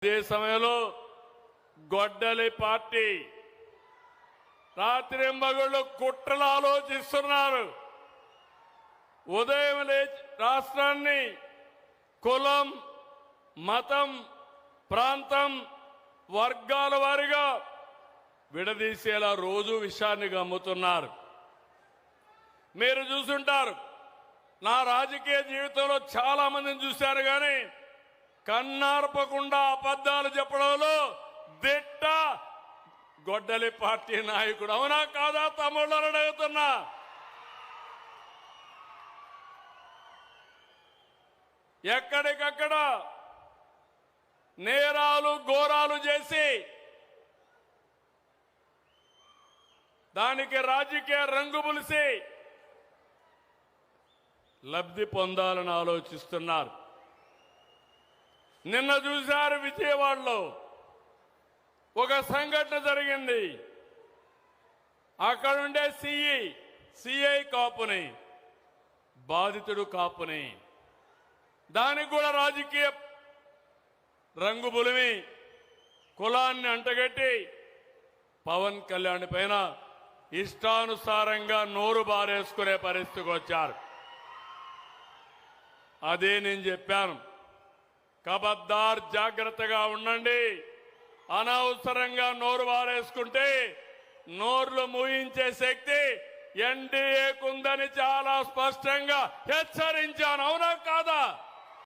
అదే సమయంలో గొడ్డలి పార్టీ రాత్రింబగళ్ళు కుట్రలు ఆలోచిస్తున్నారు. ఉదయం లేచి రాష్ట్రాన్ని కులం, మతం, ప్రాంతం, వర్గాల వారిగా విడదీసేలా రోజు విషయాన్ని గమ్ముతున్నారు. మీరు చూసుంటారు, నా రాజకీయ జీవితంలో చాలా మందిని చూశారు, కానీ కన్నార్పకుండా అబద్ధాలు చెప్పడంలో దిట్ట గొడ్డలి పార్టీ నాయకుడు. అవునా కాదా తమ్ముళ్ళని అడుగుతున్నా. ఎక్కడికక్కడ నేరాలు ఘోరాలు చేసి దానికి రాజకీయ రంగు పులిసి లబ్ధి పొందాలని ఆలోచిస్తున్నారు. నిన్న చూశారు విజయవాడలో ఒక సంఘటన జరిగింది. అక్కడుండే సిఐ కాపుని, బాధితుడు కాపుని, దానికి కూడా రాజకీయ రంగు పులిమి కులాన్ని అంటగట్టి పవన్ కళ్యాణ్ పైన ఇష్టానుసారంగా నోరు బారేసుకునే పరిస్థితికి వచ్చారు. అదే నేను చెప్పాను, ఖబర్దార్ జాగ్రత్తగా ఉండండి. అనవసరంగా నోరు బారేసుకుంటే నోర్లు మూయించే శక్తి ఎన్డీఏకుందని చాలా స్పష్టంగా హెచ్చరించాను. అవునా కాదా?